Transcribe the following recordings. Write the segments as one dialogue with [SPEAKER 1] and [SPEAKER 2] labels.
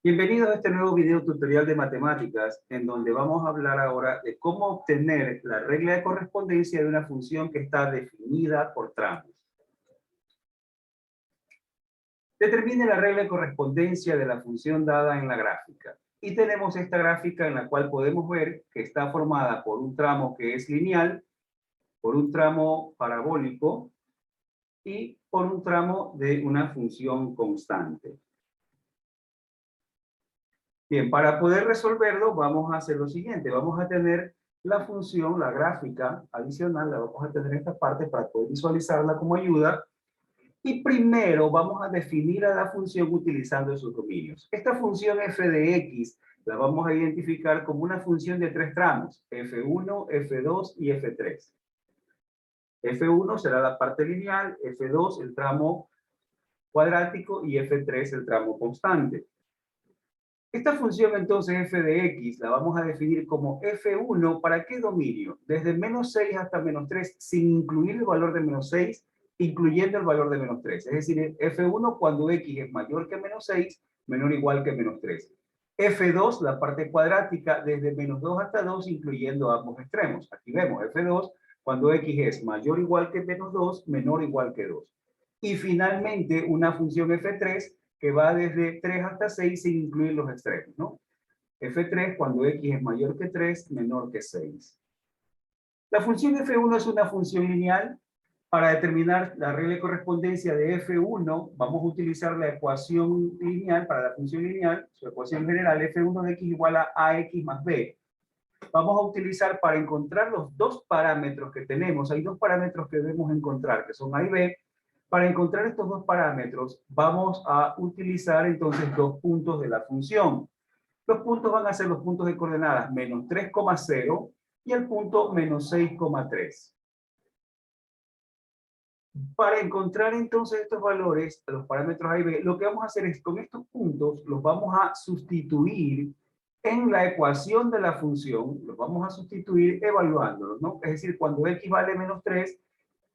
[SPEAKER 1] Bienvenidos a este nuevo video tutorial de matemáticas, en donde vamos a hablar ahora de cómo obtener la regla de correspondencia de una función que está definida por tramos. Determine la regla de correspondencia de la función dada en la gráfica. Y tenemos esta gráfica en la cual podemos ver que está formada por un tramo que es lineal, por un tramo parabólico y por un tramo de una función constante. Bien, para poder resolverlo vamos a hacer lo siguiente. Vamos a tener la función, la gráfica adicional, la vamos a tener en esta parte para poder visualizarla como ayuda. Y primero vamos a definir a la función utilizando sus dominios. Esta función f de x la vamos a identificar como una función de tres tramos, f1, f2 y f3. f1 será la parte lineal, f2 el tramo cuadrático y f3 el tramo constante. Esta función entonces f de x la vamos a definir como f1, ¿para qué dominio? Desde menos 6 hasta menos 3, sin incluir el valor de menos 6, incluyendo el valor de menos 3. Es decir, f1 cuando x es mayor que menos 6, menor o igual que menos 3. f2, la parte cuadrática, desde menos 2 hasta 2, incluyendo ambos extremos. Aquí vemos f2 cuando x es mayor o igual que menos 2, menor o igual que 2. Y finalmente una función f3, que va desde 3 hasta 6 sin incluir los extremos, ¿no? f3 cuando x es mayor que 3, menor que 6. La función f1 es una función lineal. Para determinar la regla de correspondencia de f1, vamos a utilizar la ecuación lineal para la función lineal, su ecuación general, f1 de x igual a ax más b. Vamos a utilizar para encontrar los dos parámetros que tenemos. Hay dos parámetros que debemos encontrar, que son a y b. Para encontrar estos dos parámetros, vamos a utilizar entonces dos puntos de la función. Los puntos van a ser los puntos de coordenadas menos 3,0 y el punto menos 6,3. Para encontrar entonces estos valores, los parámetros a y b, lo que vamos a hacer es con estos puntos los vamos a sustituir en la ecuación de la función, los vamos a sustituir evaluándolos, ¿no? Es decir, cuando x vale menos 3,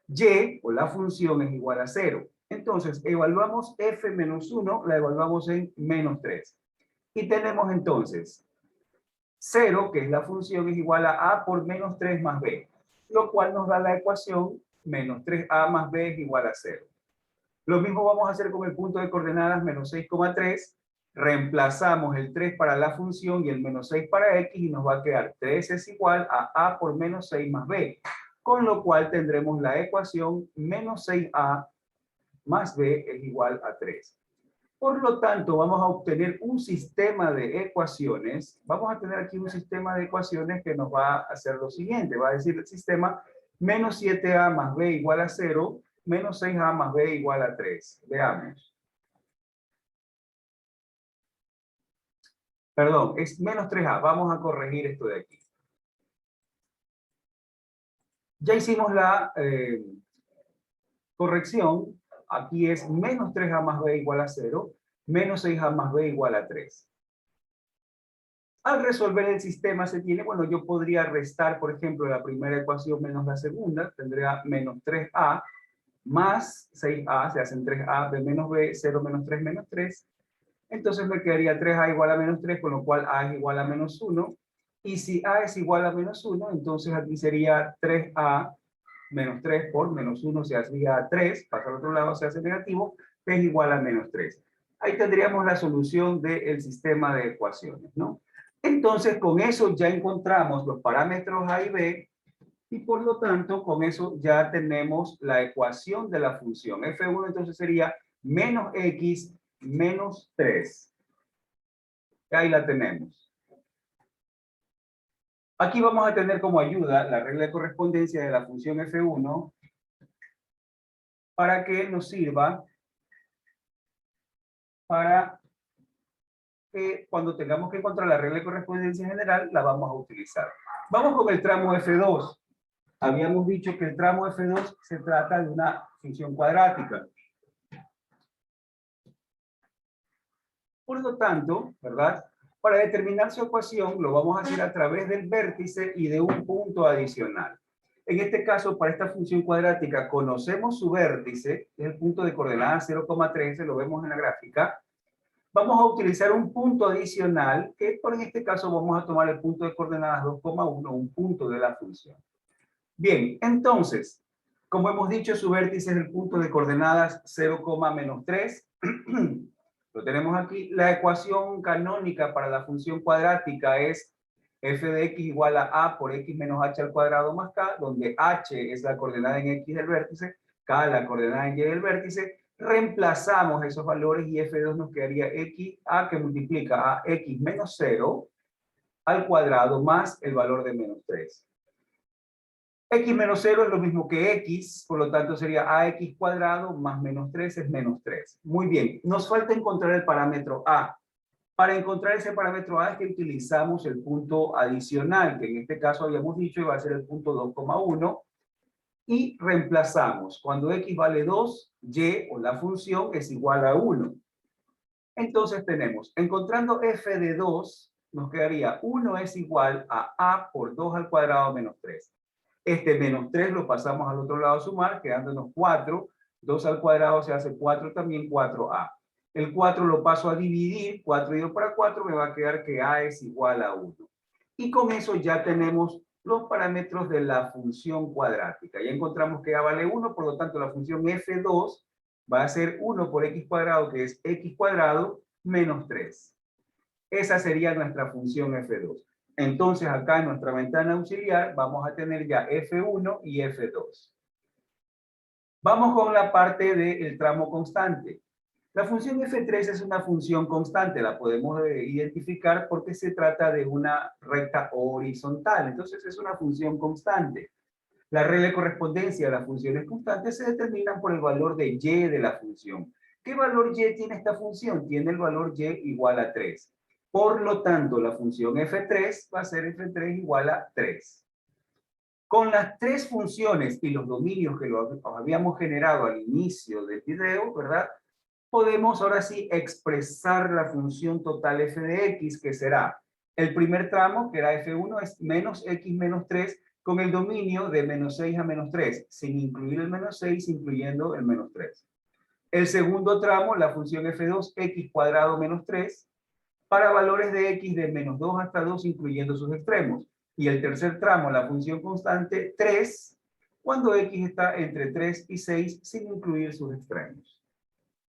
[SPEAKER 1] y, o la función, es igual a 0. Entonces, evaluamos f menos 1, la evaluamos en menos 3. Y tenemos entonces 0, que es la función, es igual a por menos 3 más b, lo cual nos da la ecuación menos 3a más b es igual a 0. Lo mismo vamos a hacer con el punto de coordenadas menos 6,3. Reemplazamos el 3 para la función y el menos 6 para x y nos va a quedar 3 es igual a por menos 6 más b. Con lo cual tendremos la ecuación menos 6a más b es igual a 3. Por lo tanto, vamos a obtener un sistema de ecuaciones. Vamos a tener aquí un sistema de ecuaciones que nos va a hacer lo siguiente. Va a decir el sistema menos 7a más b igual a 0, menos 6a más b igual a 3. Veamos. Perdón, es menos 3a. Vamos a corregir esto de aquí. Ya hicimos la corrección. Aquí es menos 3a más b igual a 0, menos 6a más b igual a 3. Al resolver el sistema se tiene, bueno, yo podría restar, por ejemplo, la primera ecuación menos la segunda, tendría menos 3a más 6a, se hacen 3a de menos b, 0 menos 3 menos 3. Entonces me quedaría 3a igual a menos 3, con lo cual a es igual a menos 1. Y si a es igual a menos 1, entonces aquí sería 3a menos 3 por menos 1 se hacía 3, pasa al otro lado, se hace negativo, es igual a menos 3. Ahí tendríamos la solución del sistema de ecuaciones, ¿no? Entonces, con eso ya encontramos los parámetros a y b, y por lo tanto, con eso ya tenemos la ecuación de la función. f1 entonces sería menos x menos 3. Ahí la tenemos. Aquí vamos a tener como ayuda la regla de correspondencia de la función f1 para que nos sirva para que cuando tengamos que encontrar la regla de correspondencia general, la vamos a utilizar. Vamos con el tramo f2. Habíamos dicho que el tramo f2 se trata de una función cuadrática. Por lo tanto, ¿verdad? Para determinar su ecuación, lo vamos a hacer a través del vértice y de un punto adicional. En este caso, para esta función cuadrática, conocemos su vértice, es el punto de coordenadas 0,13, lo vemos en la gráfica. vamos a utilizar un punto adicional, que por en este caso vamos a tomar el punto de coordenadas 2,1, un punto de la función. Bien, entonces, como hemos dicho, su vértice es el punto de coordenadas 0, menos 3. Lo tenemos aquí. La ecuación canónica para la función cuadrática es f de x igual a por x menos h al cuadrado más k, donde h es la coordenada en x del vértice, k la coordenada en y del vértice. Reemplazamos esos valores y f2 nos quedaría x a que multiplica a x menos 0 al cuadrado más el valor de menos 3. X menos 0 es lo mismo que X, por lo tanto sería AX cuadrado más menos 3 es menos 3. Muy bien, nos falta encontrar el parámetro A. Para encontrar ese parámetro A es que utilizamos el punto adicional, que en este caso habíamos dicho iba a ser el punto 2,1, y reemplazamos. Cuando X vale 2, Y o la función es igual a 1. Entonces tenemos, encontrando f de 2, nos quedaría 1 es igual a por 2 al cuadrado menos 3. Este menos 3 lo pasamos al otro lado a sumar, quedándonos 4. 2 al cuadrado se hace 4 también, 4a. El 4 lo paso a dividir, 4 dividido para 4 me va a quedar que a es igual a 1. Y con eso ya tenemos los parámetros de la función cuadrática. Ya encontramos que a vale 1, por lo tanto la función f2 va a ser 1 por x cuadrado, que es x cuadrado menos 3. Esa sería nuestra función f2. Entonces acá en nuestra ventana auxiliar vamos a tener ya f1 y f2. Vamos con la parte del tramo constante. La función f3 es una función constante, la podemos identificar porque se trata de una recta horizontal, entonces es una función constante. La regla de correspondencia de las funciones constantes se determinan por el valor de y de la función. ¿Qué valor y tiene esta función? Tiene el valor y igual a 3. Por lo tanto, la función f3 va a ser f3 igual a 3. Con las tres funciones y los dominios que los habíamos generado al inicio del video, ¿verdad? Podemos ahora sí expresar la función total f de x, que será el primer tramo, que era f1, es menos x menos 3, con el dominio de menos 6 a menos 3, sin incluir el menos 6, incluyendo el menos 3. El segundo tramo, la función f2, x cuadrado menos 3, para valores de x de menos 2 hasta 2, incluyendo sus extremos. Y el tercer tramo, la función constante 3, cuando x está entre 3 y 6, sin incluir sus extremos.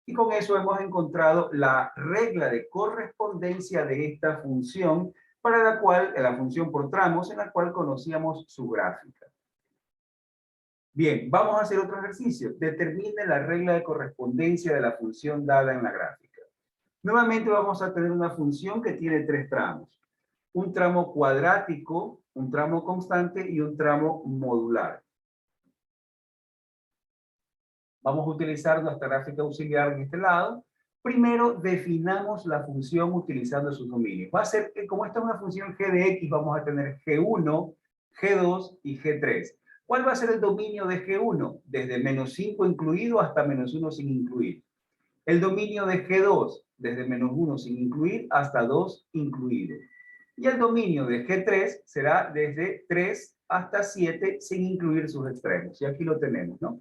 [SPEAKER 1] Y con eso hemos encontrado la regla de correspondencia de esta función, para la cual, la función por tramos, en la cual conocíamos su gráfica. Bien, vamos a hacer otro ejercicio. Determine la regla de correspondencia de la función dada en la gráfica. Nuevamente vamos a tener una función que tiene tres tramos. Un tramo cuadrático, un tramo constante y un tramo modular. Vamos a utilizar nuestra gráfica auxiliar en este lado. Primero definamos la función utilizando sus dominios. Va a ser, como esta es una función g de x, vamos a tener g1, g2 y g3. ¿Cuál va a ser el dominio de g1? Desde menos 5 incluido hasta menos 1 sin incluir. El dominio de g2, desde menos 1 sin incluir hasta 2 incluido. Y el dominio de g3 será desde 3 hasta 7 sin incluir sus extremos. Y aquí lo tenemos, ¿no?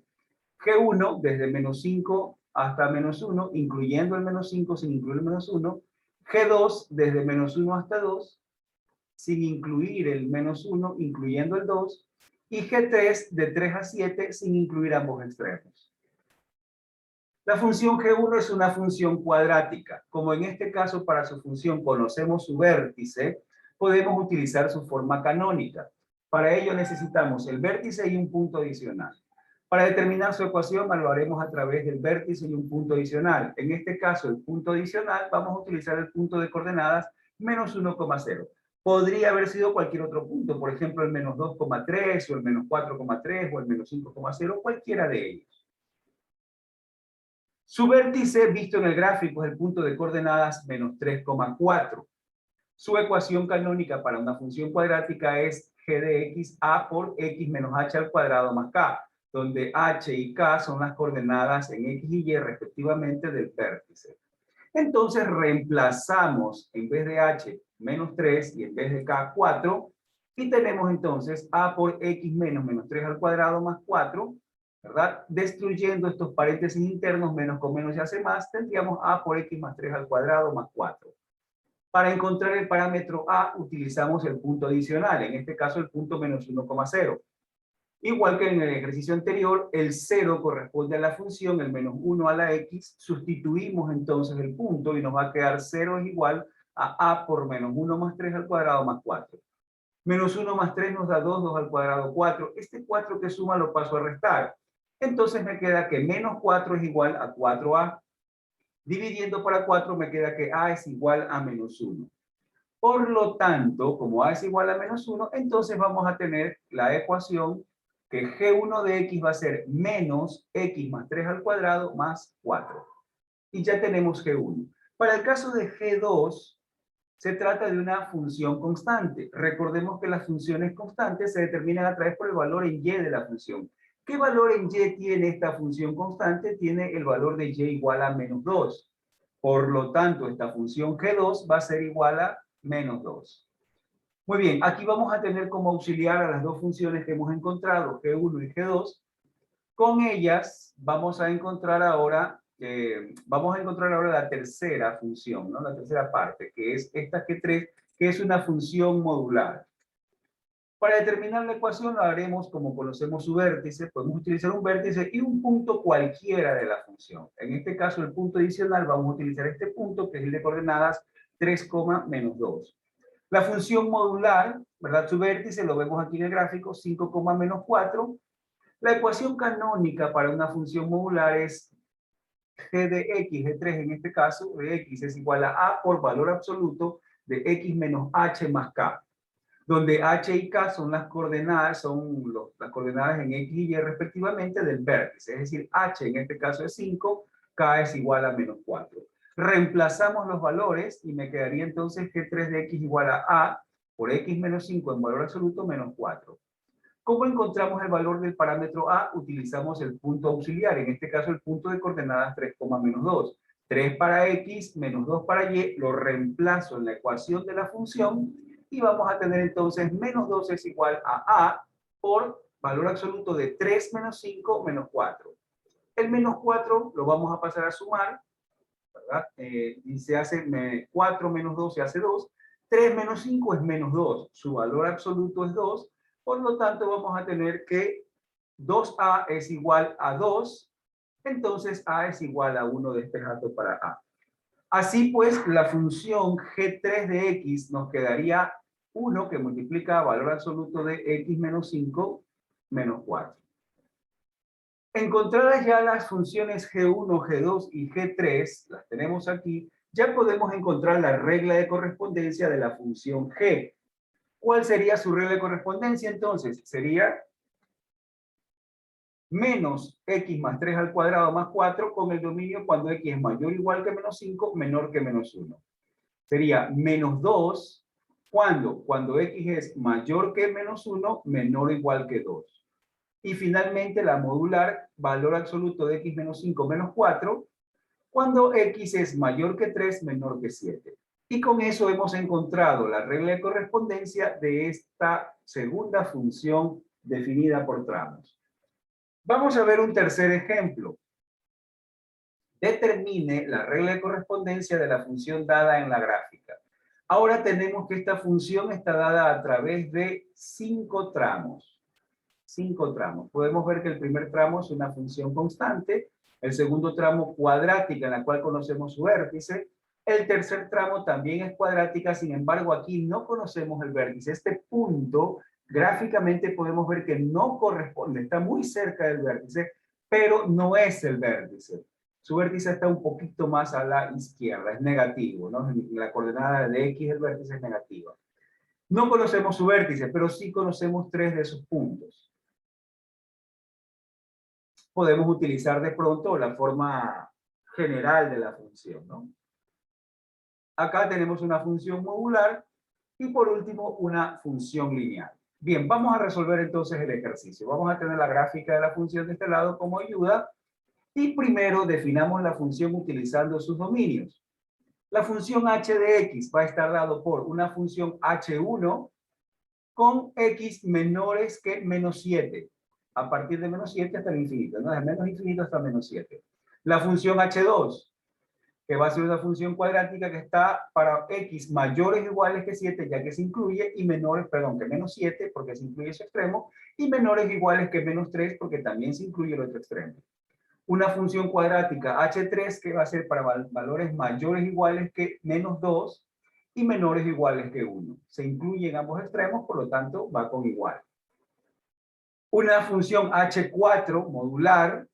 [SPEAKER 1] G1 desde menos 5 hasta menos 1, incluyendo el menos 5 sin incluir el menos 1. G2 desde menos 1 hasta 2, sin incluir el menos 1, incluyendo el 2. Y G3 de 3 a 7, sin incluir ambos extremos. La función G1 es una función cuadrática. Como en este caso para su función conocemos su vértice, podemos utilizar su forma canónica. Para ello necesitamos el vértice y un punto adicional. Para determinar su ecuación lo haremos a través del vértice y un punto adicional. En este caso, el punto adicional, vamos a utilizar el punto de coordenadas menos 1,0. Podría haber sido cualquier otro punto, por ejemplo, el menos 2,3 o el menos 4,3 o el menos 5,0, cualquiera de ellos. Su vértice, visto en el gráfico, es el punto de coordenadas menos 3,4. Su ecuación canónica para una función cuadrática es g de x a por x menos h al cuadrado más k, donde h y k son las coordenadas en x y y respectivamente del vértice. Entonces reemplazamos en vez de h menos 3 y en vez de k 4, y tenemos entonces a por x menos 3 al cuadrado más 4, ¿verdad? Destruyendo estos paréntesis internos, menos con menos se hace más, tendríamos a por x más 3 al cuadrado más 4. Para encontrar el parámetro a, utilizamos el punto adicional, en este caso el punto menos 1,0. Igual que en el ejercicio anterior, el 0 corresponde a la función, el menos 1 a la x, sustituimos entonces el punto y nos va a quedar 0 es igual a por menos 1 más 3 al cuadrado más 4. Menos 1 más 3 nos da 2, 2 al cuadrado 4. Este 4 que suma lo paso a restar. Entonces me queda que menos 4 es igual a 4a. Dividiendo para 4 me queda que a es igual a menos 1. Por lo tanto, como a es igual a menos 1, entonces vamos a tener la ecuación que g1 de x va a ser menos x más 3 al cuadrado más 4. Y ya tenemos g1. Para el caso de g2, se trata de una función constante. Recordemos que las funciones constantes se determinan a través por el valor en y de la función. ¿Qué valor en y tiene esta función constante? Tiene el valor de y igual a menos 2. Por lo tanto, esta función g2 va a ser igual a menos 2. Muy bien, aquí vamos a tener como auxiliar a las dos funciones que hemos encontrado, g1 y g2. Con ellas vamos a encontrar ahora la tercera función, ¿no? La tercera parte, que es esta g3, que es una función modular. Para determinar la ecuación lo haremos como conocemos su vértice. Podemos utilizar un vértice y un punto cualquiera de la función. En este caso, el punto adicional, vamos a utilizar este punto, que es el de coordenadas 3, menos 2. La función modular, ¿verdad? Su vértice, lo vemos aquí en el gráfico, 5, menos 4. La ecuación canónica para una función modular es g de x, g3 en este caso, de x es igual a por valor absoluto de x menos h más k, donde h y k son las coordenadas, las coordenadas en x y y respectivamente del vértice, es decir, h en este caso es 5, k es igual a menos 4. Reemplazamos los valores y me quedaría entonces g3 de x igual a por x menos 5 en valor absoluto menos 4. ¿Cómo encontramos el valor del parámetro a? Utilizamos el punto auxiliar, en este caso el punto de coordenadas 3, menos 2. 3 para x, menos 2 para y, lo reemplazo en la ecuación de la función y vamos a tener entonces menos 2 es igual a por valor absoluto de 3 menos 5 menos 4. El menos 4 lo vamos a pasar a sumar, ¿verdad? Y se hace 4 menos 2 se hace 2. 3 menos 5 es menos 2. Su valor absoluto es 2. Por lo tanto, vamos a tener que 2a es igual a 2. Entonces, a es igual a 1 despejando para a. Así pues, la función g3 de x nos quedaría 1 que multiplica valor absoluto de x menos 5 menos 4. Encontradas ya las funciones g1, g2 y g3, las tenemos aquí, ya podemos encontrar la regla de correspondencia de la función g. ¿Cuál sería su regla de correspondencia entonces? Sería menos x más 3 al cuadrado más 4 con el dominio cuando x es mayor o igual que menos 5, menor que menos 1. Sería menos 2 cuando x es mayor que menos 1, menor o igual que 2. Y finalmente la modular, valor absoluto de x menos 5 menos 4, cuando x es mayor que 3, menor que 7. Y con eso hemos encontrado la regla de correspondencia de esta segunda función definida por tramos. Vamos a ver un tercer ejemplo. Determine la regla de correspondencia de la función dada en la gráfica. Ahora tenemos que esta función está dada a través de 5 tramos. 5 tramos. Podemos ver que el primer tramo es una función constante, el segundo tramo cuadrática en la cual conocemos su vértice, el tercer tramo también es cuadrática, sin embargo aquí no conocemos el vértice. Este punto gráficamente podemos ver que no corresponde, está muy cerca del vértice, pero no es el vértice. Su vértice está un poquito más a la izquierda, es negativo, ¿no? La coordenada de x del vértice es negativa. No conocemos su vértice, pero sí conocemos 3 de sus puntos. Podemos utilizar de pronto la forma general de la función, ¿no? Acá tenemos una función modular y por último una función lineal. Bien, vamos a resolver entonces el ejercicio. Vamos a tener la gráfica de la función de este lado como ayuda y primero definamos la función utilizando sus dominios. La función h de x va a estar dado por una función h1 con x menores que menos 7. a partir de menos 7 hasta el infinito, ¿no? De menos infinito hasta menos 7. La función h2, que va a ser una función cuadrática que está para x mayores o iguales que 7, ya que se incluye, y menores, perdón, que menos 7, porque se incluye ese extremo, y menores o iguales que menos 3, porque también se incluye el otro extremo. Una función cuadrática h3, que va a ser para valores mayores o iguales que menos 2, y menores o iguales que 1. Se incluye en ambos extremos, por lo tanto, va con igual. Una función h4 modular,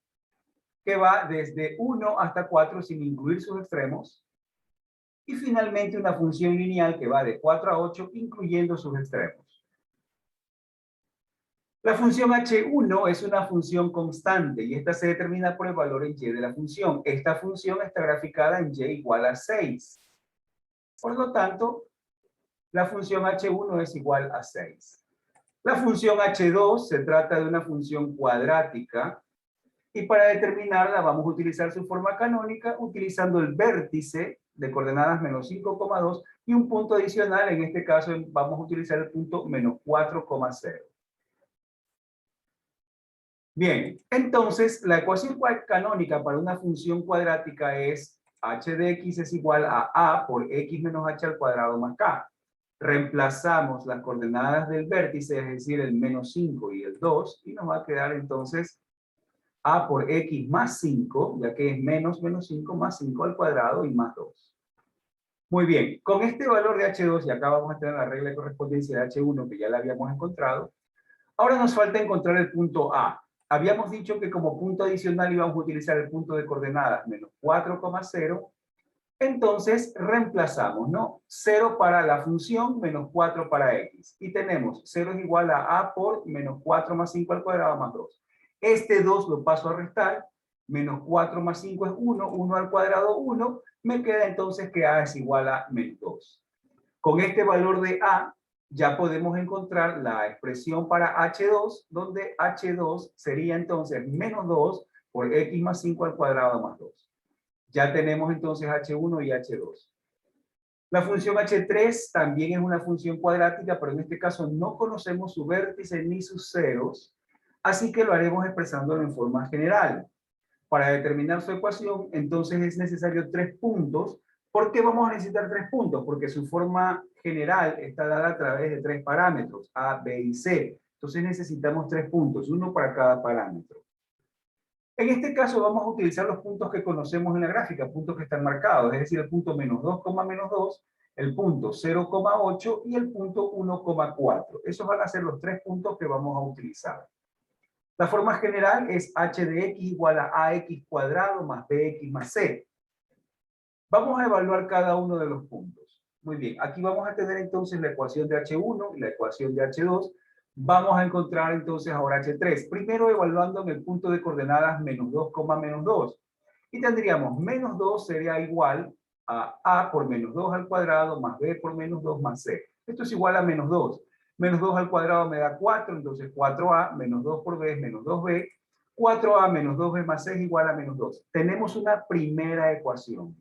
[SPEAKER 1] que va desde 1 hasta 4 sin incluir sus extremos. Y finalmente una función lineal que va de 4 a 8 incluyendo sus extremos. La función h1 es una función constante y esta se determina por el valor en y de la función. Esta función está graficada en y igual a 6. Por lo tanto, la función h1 es igual a 6. La función h2 se trata de una función cuadrática y para determinarla vamos a utilizar su forma canónica utilizando el vértice de coordenadas menos 5,2 y un punto adicional, en este caso vamos a utilizar el punto menos 4,0. Bien, entonces la ecuación canónica para una función cuadrática es h de x es igual a por x menos h al cuadrado más k. Reemplazamos las coordenadas del vértice, es decir, el menos 5 y el 2, y nos va a quedar entonces a por x más 5, ya que es menos 5 más 5 al cuadrado y más 2. Muy bien, con este valor de h2, y acá vamos a tener la regla de correspondencia de h1 que ya la habíamos encontrado, ahora nos falta encontrar el punto A. Habíamos dicho que como punto adicional íbamos a utilizar el punto de coordenadas menos 4,0, entonces reemplazamos, ¿no? 0 para la función, menos 4 para x. Y tenemos 0 es igual a por menos 4 más 5 al cuadrado más 2. Este 2 lo paso a restar, menos 4 más 5 es 1, 1 al cuadrado 1, me queda entonces que a es igual a menos 2. Con este valor de a, ya podemos encontrar la expresión para h2, donde h2 sería entonces menos 2 por x más 5 al cuadrado más 2. Ya tenemos entonces h1 y h2. La función h3 también es una función cuadrática, pero en este caso no conocemos su vértice ni sus ceros, así que lo haremos expresándolo en forma general. Para determinar su ecuación, entonces es necesario 3 puntos. ¿Por qué vamos a necesitar 3 puntos? Porque su forma general está dada a través de 3 parámetros, A, B y C. Entonces necesitamos 3 puntos, uno para cada parámetro. En este caso vamos a utilizar los puntos que conocemos en la gráfica, puntos que están marcados, es decir, el punto menos 2, menos 2, el punto 0,8 y el punto 1,4. Esos van a ser los 3 puntos que vamos a utilizar. La forma general es h de x igual a ax cuadrado más bx más c. Vamos a evaluar cada uno de los puntos. Muy bien, aquí vamos a tener entonces la ecuación de h1 y la ecuación de h2. Vamos a encontrar entonces ahora h3. Primero evaluando en el punto de coordenadas menos 2, menos 2. Y tendríamos menos 2 sería igual a por menos 2 al cuadrado más b por menos 2 más c. Esto es igual a menos 2. Menos 2 al cuadrado me da 4, entonces 4a menos 2 por b es menos 2b. 4a menos 2b más c es igual a menos 2. Tenemos una primera ecuación.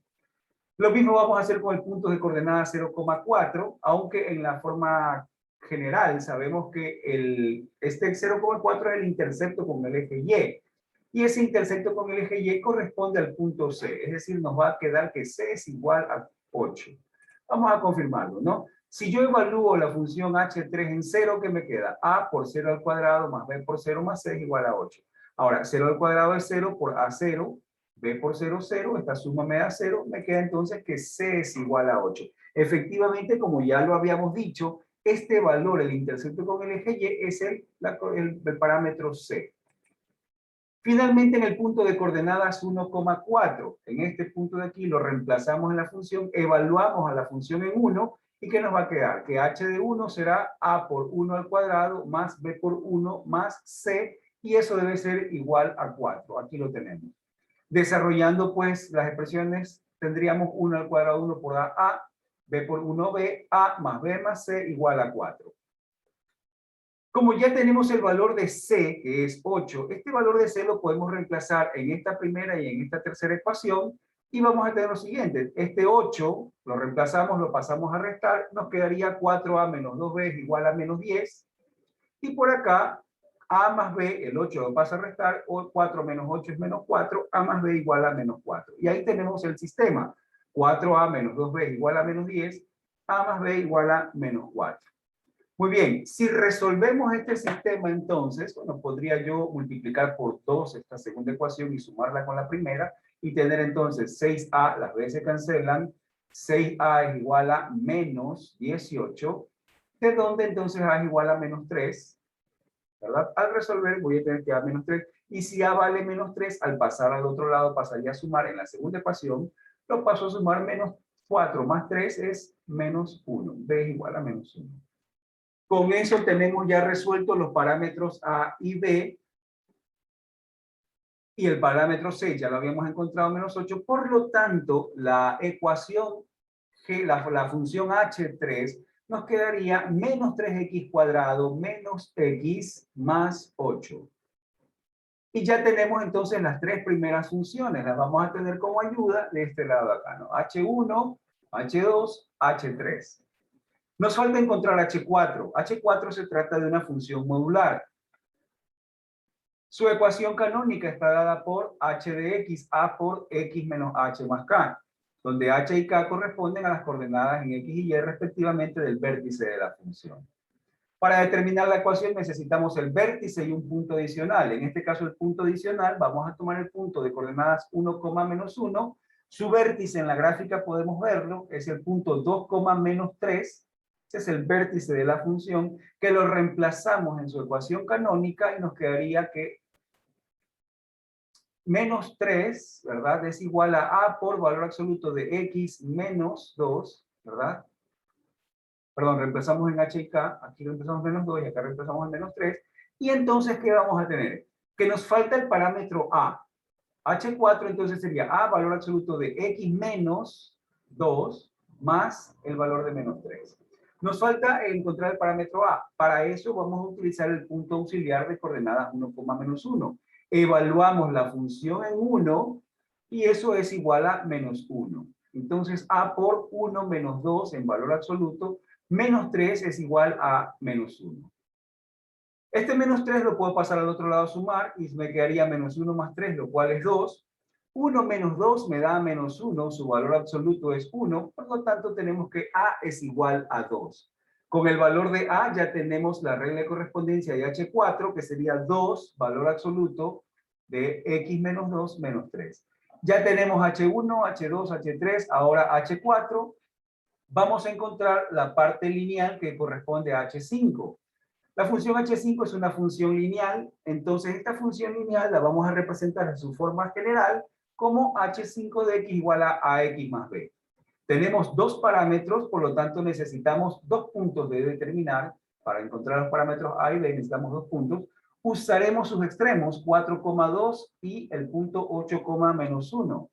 [SPEAKER 1] Lo mismo vamos a hacer con el punto de coordenada 0,4, aunque en la forma general sabemos que este 0,4 es el intercepto con el eje Y. Y ese intercepto con el eje Y corresponde al punto C. Es decir, nos va a quedar que C es igual a 8. Vamos a confirmarlo, ¿no? Si yo evalúo la función h3 en 0, ¿qué me queda? A por 0 al cuadrado más b por 0 más c es igual a 8. Ahora, 0 al cuadrado es 0 por a0, b por 0, 0, esta suma me da 0, me queda entonces que c es igual a 8. Efectivamente, como ya lo habíamos dicho, este valor, el intercepto con el eje Y, es el parámetro c. Finalmente, en el punto de coordenadas 1,4, en este punto de aquí lo reemplazamos en la función, evaluamos a la función en 1, ¿y qué nos va a quedar? Que h de 1 será a por 1 al cuadrado más b por 1 más c, y eso debe ser igual a 4. Aquí lo tenemos. Desarrollando pues las expresiones, tendríamos 1 al cuadrado 1 por a, b por 1b, a más b más c igual a 4. Como ya tenemos el valor de c, que es 8, este valor de c lo podemos reemplazar en esta primera y en esta tercera ecuación, y vamos a tener lo siguiente. Este 8 lo reemplazamos, lo pasamos a restar, nos quedaría 4a menos 2b es igual a menos 10, y por acá A más B, el 8 lo pasa a restar, o 4 menos 8 es menos 4, A más B igual a menos 4. Y ahí tenemos el sistema. 4A menos 2B igual a menos 10, A más B igual a menos 4. Muy bien, si resolvemos este sistema entonces, bueno, podría yo multiplicar por 2 esta segunda ecuación y sumarla con la primera y tener entonces 6A, las B se cancelan, 6A es igual a menos 18, de donde entonces A es igual a menos 3, ¿verdad? Al resolver voy a tener que A menos 3, y si A vale menos 3, al pasar al otro lado pasaría a sumar en la segunda ecuación, lo paso a sumar menos 4 más 3 es menos 1, B es igual a menos 1. Con eso tenemos ya resueltos los parámetros A y B, y el parámetro C ya lo habíamos encontrado menos 8, por lo tanto la ecuación G, la función H3, nos quedaría menos 3x cuadrado menos x más 8. Y ya tenemos entonces las tres primeras funciones, las vamos a tener como ayuda de este lado acá, ¿no? H1, H2, H3. Nos falta encontrar H4. H4 se trata de una función modular. Su ecuación canónica está dada por h de x, a por x menos h más k, donde h y k corresponden a las coordenadas en x y y respectivamente del vértice de la función. Para determinar la ecuación necesitamos el vértice y un punto adicional. En este caso el punto adicional, vamos a tomar el punto de coordenadas 1, menos 1. Su vértice en la gráfica podemos verlo, es el punto 2, menos 3. Ese es el vértice de la función, que lo reemplazamos en su ecuación canónica y nos quedaría que menos 3, ¿verdad? Es igual a por valor absoluto de x menos 2, ¿verdad? Perdón, reemplazamos en h y k, aquí reemplazamos menos 2 y acá reemplazamos en menos 3. Y entonces, ¿qué vamos a tener? Que nos falta el parámetro a. H4 entonces sería a valor absoluto de x menos 2 más el valor de menos 3. Nos falta encontrar el parámetro a. Para eso vamos a utilizar el punto auxiliar de coordenadas 1, menos 1. Evaluamos la función en 1 y eso es igual a menos 1. Entonces a por 1 menos 2 en valor absoluto, menos 3 es igual a menos 1. Este menos 3 lo puedo pasar al otro lado a sumar y me quedaría menos 1 más 3, lo cual es 2. 1 menos 2 me da menos 1, su valor absoluto es 1, por lo tanto tenemos que A es igual a 2. Con el valor de A ya tenemos la regla de correspondencia de H4, que sería 2, valor absoluto de X menos 2 menos 3. Ya tenemos H1, H2, H3, ahora H4. Vamos a encontrar la parte lineal que corresponde a H5. La función H5 es una función lineal, entonces esta función lineal la vamos a representar en su forma general como H5 de x igual a AX más B. Tenemos dos parámetros, por lo tanto necesitamos dos puntos de determinar. Para encontrar los parámetros A y B necesitamos dos puntos. Usaremos sus extremos, 4,2 y el punto 8, menos 1.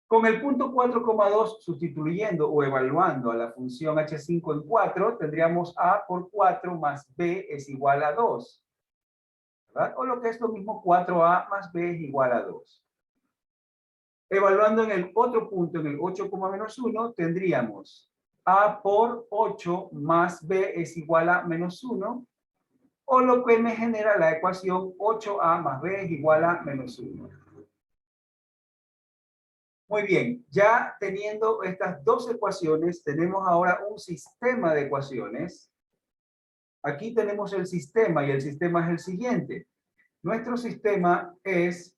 [SPEAKER 1] Con el punto 4,2 sustituyendo o evaluando a la función h5 en 4, tendríamos a por 4 más b es igual a 2. ¿Verdad? O lo que es lo mismo, 4a más b es igual a 2. Evaluando en el otro punto, en el 8, menos 1, tendríamos a por 8 más b es igual a menos 1. O lo que me genera la ecuación 8a más b es igual a menos 1. Muy bien, ya teniendo estas dos ecuaciones, tenemos ahora un sistema de ecuaciones. Aquí tenemos el sistema y el sistema es el siguiente. Nuestro sistema es,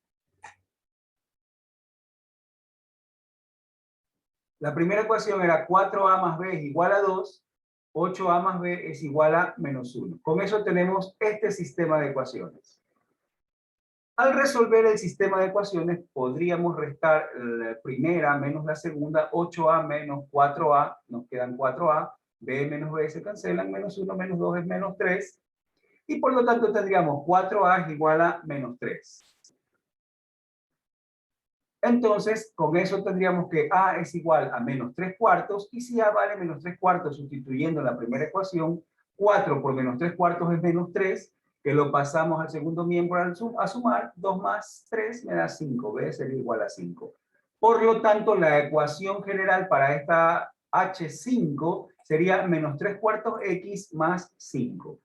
[SPEAKER 1] la primera ecuación era 4a más b es igual a 2, 8a más b es igual a menos 1. Con eso tenemos este sistema de ecuaciones. Al resolver el sistema de ecuaciones, podríamos restar la primera menos la segunda, 8a menos 4a, nos quedan 4a, b menos b se cancelan, menos 1 menos 2 es menos 3, y por lo tanto tendríamos 4a es igual a menos 3. Entonces, con eso tendríamos que a es igual a menos 3 cuartos, y si a vale menos 3 cuartos sustituyendo la primera ecuación, 4 por menos 3 cuartos es menos 3, que lo pasamos al segundo miembro a sumar, 2 más 3 me da 5, b sería igual a 5. Por lo tanto, la ecuación general para esta H5 sería menos 3 cuartos x más 5.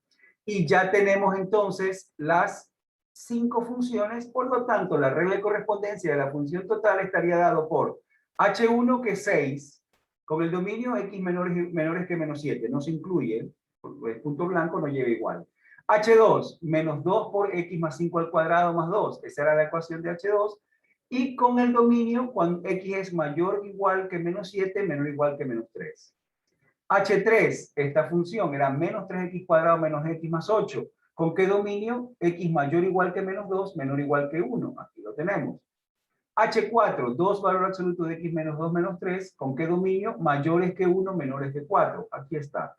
[SPEAKER 1] Y ya tenemos entonces las 5 funciones, por lo tanto, la regla de correspondencia de la función total estaría dado por H1, que es 6, con el dominio X menores que menos 7, no se incluye, el punto blanco no lleva igual. H2, menos 2 por X más 5 al cuadrado más 2, esa era la ecuación de H2, y con el dominio, cuando X es mayor o igual que menos 7, menor o igual que menos 3. H3, esta función era menos 3x cuadrado menos x más 8. ¿Con qué dominio? X mayor o igual que menos 2, menor o igual que 1. Aquí lo tenemos. H4, 2 valor absoluto de x menos 2 menos 3. ¿Con qué dominio? Mayores que 1, menores que 4. Aquí está.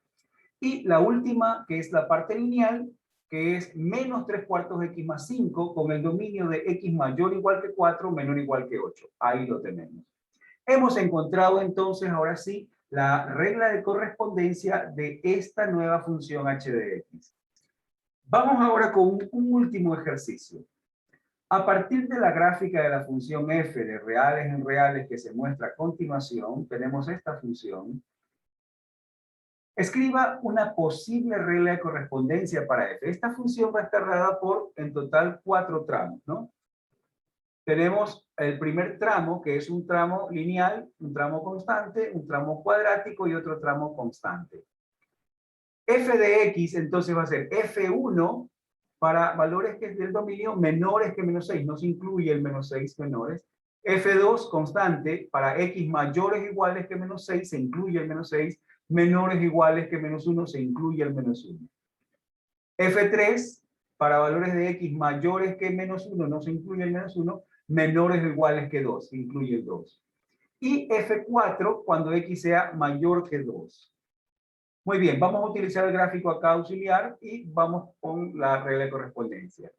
[SPEAKER 1] Y la última, que es la parte lineal, que es menos 3 cuartos x más 5, con el dominio de x mayor o igual que 4, menor o igual que 8. Ahí lo tenemos. Hemos encontrado entonces, ahora sí, la regla de correspondencia de esta nueva función h de x. Vamos ahora con un último ejercicio. A partir de la gráfica de la función f de reales en reales que se muestra a continuación, tenemos esta función. Escriba una posible regla de correspondencia para f. Esta función va a estar dada por, en total, 4 tramos, ¿no? Tenemos el primer tramo, que es un tramo lineal, un tramo constante, un tramo cuadrático y otro tramo constante. F de X, entonces, va a ser F1 para valores que es del dominio menores que menos 6, no se incluye el menos 6 menores. F2 constante para X mayores o iguales que menos 6, se incluye el menos 6, menores o iguales que menos 1, se incluye el menos 1. F3 para valores de X mayores que menos 1, no se incluye el menos 1, menores o iguales que 2, se incluye el 2. Y F4 cuando X sea mayor que 2. Muy bien, vamos a utilizar el gráfico acá auxiliar y vamos con la regla de correspondencia.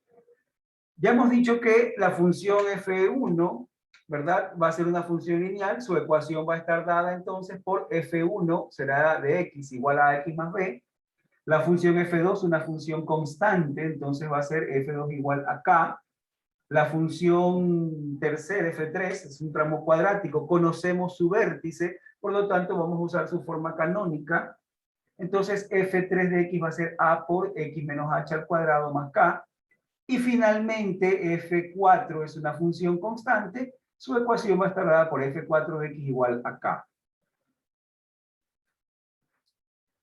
[SPEAKER 1] Ya hemos dicho que la función F1, ¿verdad? Va a ser una función lineal, su ecuación va a estar dada entonces por F1, será de X igual a X más B. La función F2 una función constante, entonces va a ser F2 igual a K. La función tercera, F3, es un tramo cuadrático, conocemos su vértice, por lo tanto vamos a usar su forma canónica. Entonces F3 de X va a ser A por X menos H al cuadrado más K. Y finalmente F4 es una función constante, su ecuación va a estar dada por F4 de X igual a K.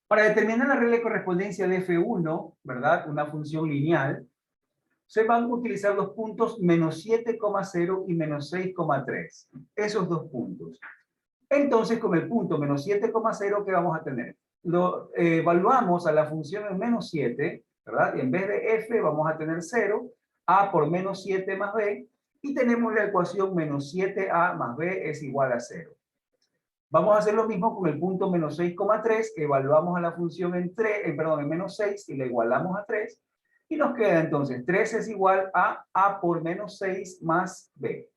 [SPEAKER 1] Para determinar la regla de correspondencia de F1, ¿verdad? Una función lineal, se van a utilizar los puntos menos 7,0 y menos 6,3. Esos dos puntos. Entonces, con el punto menos 7,0, ¿qué vamos a tener? Lo evaluamos a la función en menos 7, ¿verdad? Y en vez de f vamos a tener 0, a por menos 7 más b, y tenemos la ecuación menos 7a más b es igual a 0. Vamos a hacer lo mismo con el punto menos 6,3, evaluamos a la función en menos 6 y la igualamos a 3, y nos queda entonces 3 es igual a por menos 6 más b.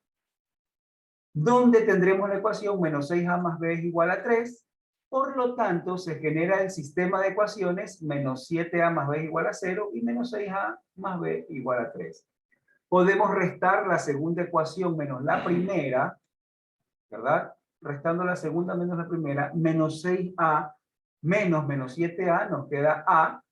[SPEAKER 1] Donde tendremos la ecuación menos 6a más b es igual a 3, por lo tanto se genera el sistema de ecuaciones menos 7a más b es igual a 0 y menos 6a más b igual a 3. Podemos restar la segunda ecuación menos la primera, ¿verdad? Restando la segunda menos la primera, menos 6a menos 7a, nos queda a,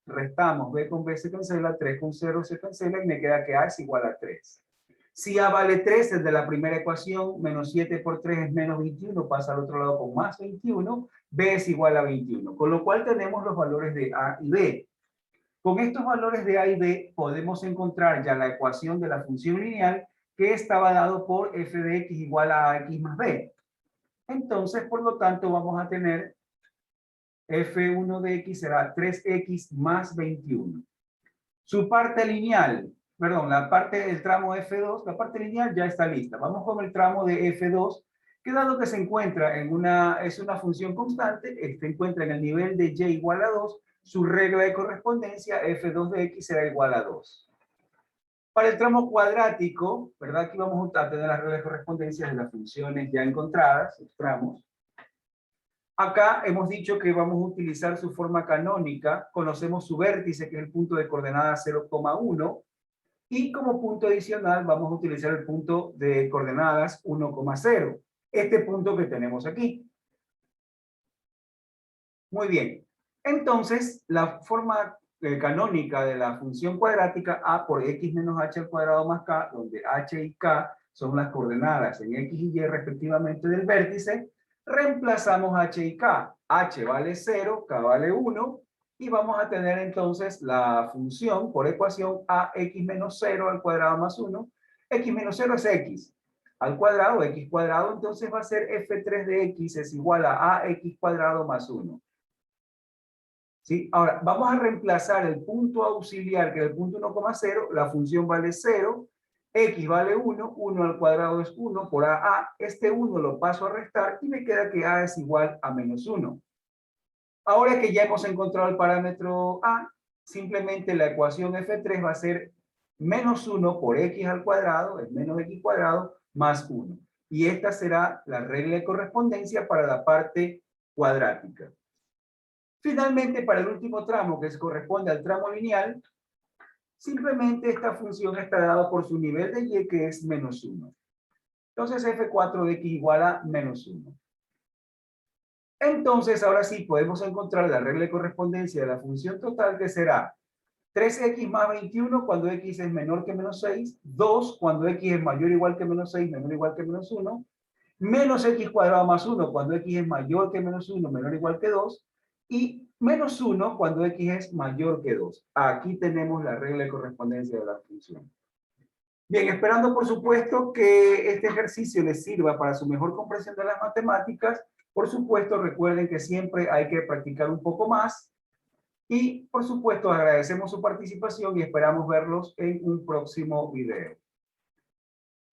[SPEAKER 1] restamos b con b se cancela, 3 con 0 se cancela y me queda que a es igual a 3. Si a vale 3, el de la primera ecuación, menos 7 por 3 es menos 21, pasa al otro lado con más 21, b es igual a 21, con lo cual tenemos los valores de a y b. Con estos valores de a y b podemos encontrar ya la ecuación de la función lineal que estaba dado por f de x igual a x más b. Entonces, por lo tanto, vamos a tener f1 de x será 3x más 21. Su parte lineal, perdón, la parte del tramo F2, la parte lineal ya está lista. Vamos con el tramo de F2, que dado que se encuentra es una función constante, se encuentra en el nivel de y igual a 2, su regla de correspondencia F2 de x será igual a 2. Para el tramo cuadrático, ¿verdad? Aquí vamos a tener las reglas de correspondencia de las funciones ya encontradas, los tramos. Acá hemos dicho que vamos a utilizar su forma canónica, conocemos su vértice, que es el punto de coordenada 0,1, y como punto adicional vamos a utilizar el punto de coordenadas 1,0, este punto que tenemos aquí. Muy bien, entonces la forma canónica de la función cuadrática a por x menos h al cuadrado más k, donde h y k son las coordenadas en x y y respectivamente del vértice, reemplazamos h y k. H vale 0, k vale 1, y vamos a tener entonces la función por ecuación a x menos 0 al cuadrado más 1. X menos 0 es x al cuadrado, x cuadrado, entonces va a ser f3 de x es igual a ax cuadrado más 1. ¿Sí? Ahora, vamos a reemplazar el punto auxiliar, que es el punto 1,0, la función vale 0, x vale 1, 1 al cuadrado es 1 por a, este 1 lo paso a restar y me queda que a es igual a menos 1. Ahora que ya hemos encontrado el parámetro a, simplemente la ecuación f3 va a ser menos 1 por x al cuadrado, es menos x cuadrado, más 1. Y esta será la regla de correspondencia para la parte cuadrática. Finalmente, para el último tramo, que corresponde al tramo lineal, simplemente esta función está dada por su nivel de y, que es menos 1. Entonces, f4 de x igual a menos 1. Entonces, ahora sí, podemos encontrar la regla de correspondencia de la función total, que será 3x más 21 cuando x es menor que menos 6, 2 cuando x es mayor o igual que menos 6, menor o igual que menos 1, menos x cuadrado más 1 cuando x es mayor que menos 1, menor o igual que 2, y menos 1 cuando x es mayor que 2. Aquí tenemos la regla de correspondencia de la función. Bien, esperando por supuesto que este ejercicio les sirva para su mejor comprensión de las matemáticas. Por supuesto, recuerden que siempre hay que practicar un poco más. Y por supuesto, agradecemos su participación y esperamos verlos en un próximo video.